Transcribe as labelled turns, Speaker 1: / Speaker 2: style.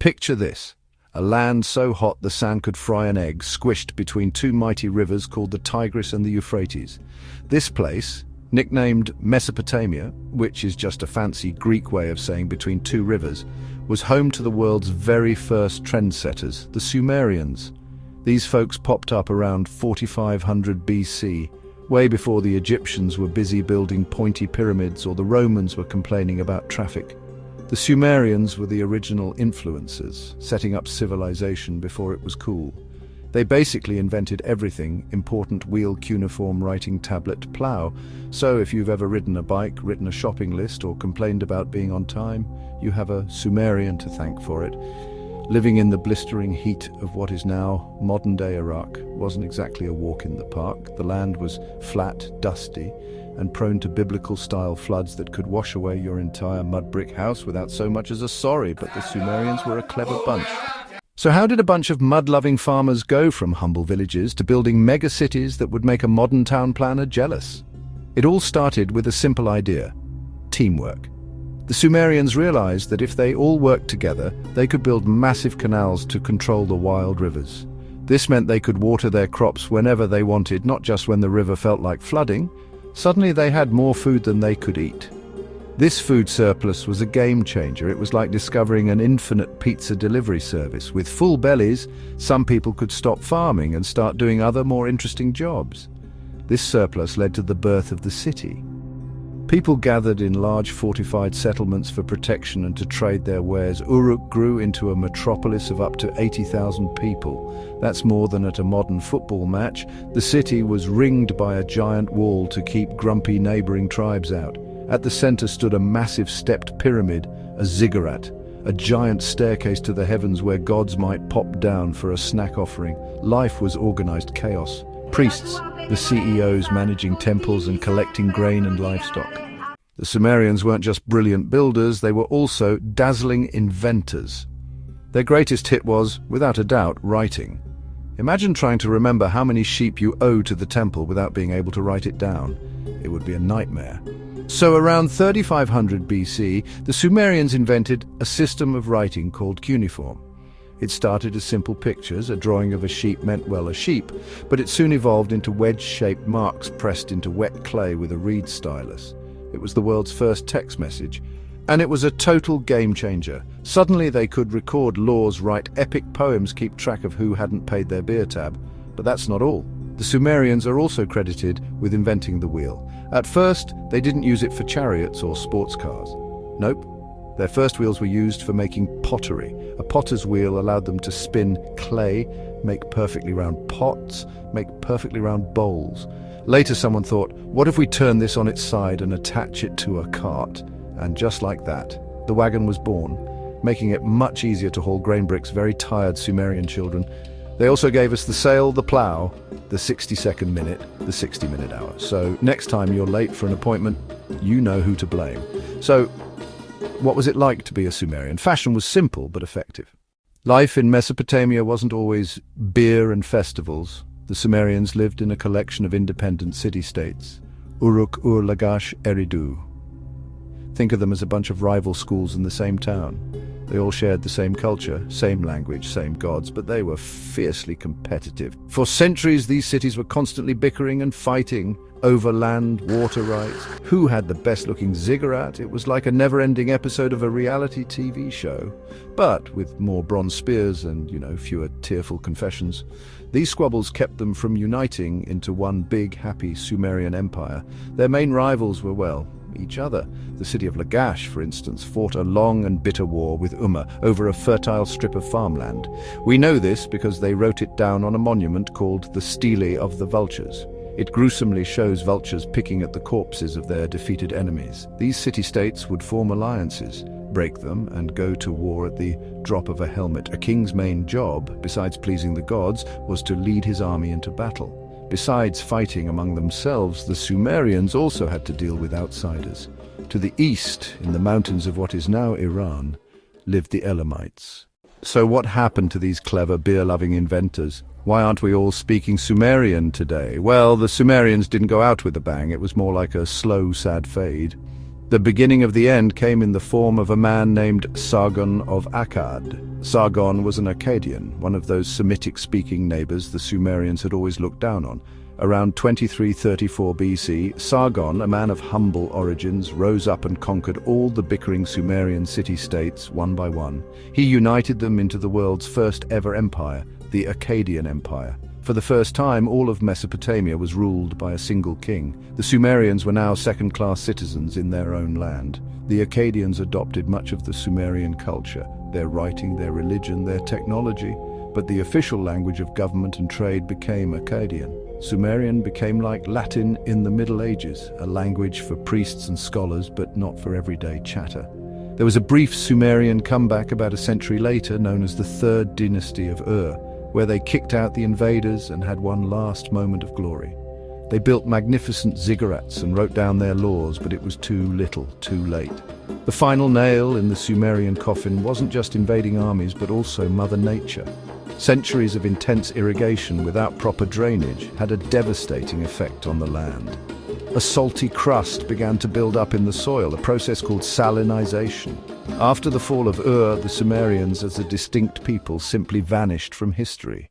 Speaker 1: Picture this. A land so hot the sand could fry an egg, squished between two mighty rivers called the Tigris and the Euphrates. This place, nicknamed Mesopotamia, which is just a fancy Greek way of saying between two rivers, was home to the world's very first trendsetters, the Sumerians. These folks popped up around 4500 BC, way before the Egyptians were busy building pointy pyramids or the Romans were complaining about traffic. The Sumerians were the original influencers, setting up civilization before it was cool. They basically invented everything: important wheel, cuneiform, writing tablet, plough. So if you've ever ridden a bike, written a shopping list, or complained about being on time, you have a Sumerian to thank for it. Living in the blistering heat of what is now modern-day Iraq wasn't exactly a walk in the park. The land was flat, dusty, and prone to biblical-style floods that could wash away your entire mud-brick house without so much as a sorry, but the Sumerians were a clever bunch. So how did a bunch of mud-loving farmers go from humble villages to building mega-cities that would make a modern town planner jealous? It all started with a simple idea: teamwork. The Sumerians realized that if they all worked together, they could build massive canals to control the wild rivers. This meant they could water their crops whenever they wanted, not just when the river felt like flooding. Suddenly they had more food than they could eat. This food surplus was a game changer. It was like discovering an infinite pizza delivery service. With full bellies, some people could stop farming and start doing other, more interesting jobs. This surplus led to the birth of the city. People gathered in large fortified settlements for protection and to trade their wares. Uruk grew into a metropolis of up to 80,000 people. That's more than at a modern football match. The city was ringed by a giant wall to keep grumpy neighboring tribes out. At the center stood a massive stepped pyramid, a ziggurat, a giant staircase to the heavens where gods might pop down for a snack offering. Life was organized chaos. Priests, the CEOs managing temples and collecting grain and livestock. The Sumerians weren't just brilliant builders, they were also dazzling inventors. Their greatest hit was, without a doubt, writing. Imagine trying to remember how many sheep you owe to the temple without being able to write it down. It would be a nightmare. So around 3500 BC, the Sumerians invented a system of writing called cuneiform. It started as simple pictures. A drawing of a sheep meant, well, a sheep, but it soon evolved into wedge-shaped marks pressed into wet clay with a reed stylus. It was the world's first text message, and it was a total game changer. Suddenly they could record laws, write epic poems, keep track of who hadn't paid their beer tab. But that's not all. The Sumerians are also credited with inventing the wheel. At first, they didn't use it for chariots or sports cars. Nope. Their first wheels were used for making pottery. A potter's wheel allowed them to spin clay, make perfectly round pots, make perfectly round bowls. Later someone thought, what if we turn this on its side and attach it to a cart? And just like that, the wagon was born, making it much easier to haul grain bricks. Very tired Sumerian children. They also gave us the sail, the plough, the 60-second minute, the 60-minute hour. So next time you're late for an appointment, you know who to blame. So what was it like to be a Sumerian? Fashion was simple but effective. Life in Mesopotamia wasn't always beer and festivals. The Sumerians lived in a collection of independent city-states. Uruk, Lagash, Eridu. Think of them as a bunch of rival schools in the same town. They all shared the same culture, same language, same gods, but they were fiercely competitive. For centuries, these cities were constantly bickering and fighting over land, water rights. Who had the best-looking ziggurat? It was like a never-ending episode of a reality TV show, but with more bronze spears and, fewer tearful confessions. These squabbles kept them from uniting into one big, happy Sumerian empire. Their main rivals were, each other. The city of Lagash, for instance, fought a long and bitter war with Umma over a fertile strip of farmland. We know this because they wrote it down on a monument called the Stele of the Vultures. It gruesomely shows vultures picking at the corpses of their defeated enemies. These city-states would form alliances, break them, and go to war at the drop of a helmet. A king's main job, besides pleasing the gods, was to lead his army into battle. Besides fighting among themselves, the Sumerians also had to deal with outsiders. To the east, in the mountains of what is now Iran, lived the Elamites. So what happened to these clever beer-loving inventors? Why aren't we all speaking Sumerian today? Well, the Sumerians didn't go out with a bang. It was more like a slow, sad fade. The beginning of the end came in the form of a man named Sargon of Akkad. Sargon was an Akkadian, one of those Semitic-speaking neighbors the Sumerians had always looked down on. Around 2334 BC, Sargon, a man of humble origins, rose up and conquered all the bickering Sumerian city-states one by one. He united them into the world's first ever empire, the Akkadian Empire. For the first time, all of Mesopotamia was ruled by a single king. The Sumerians were now second-class citizens in their own land. The Akkadians adopted much of the Sumerian culture, their writing, their religion, their technology, but the official language of government and trade became Akkadian. Sumerian became like Latin in the Middle Ages, a language for priests and scholars, but not for everyday chatter. There was a brief Sumerian comeback about a century later, known as the Third Dynasty of Ur, where they kicked out the invaders and had one last moment of glory. They built magnificent ziggurats and wrote down their laws, but it was too little, too late. The final nail in the Sumerian coffin wasn't just invading armies, but also Mother Nature. Centuries of intense irrigation without proper drainage had a devastating effect on the land. A salty crust began to build up in the soil, a process called salinization. After the fall of Ur, the Sumerians as a distinct people simply vanished from history.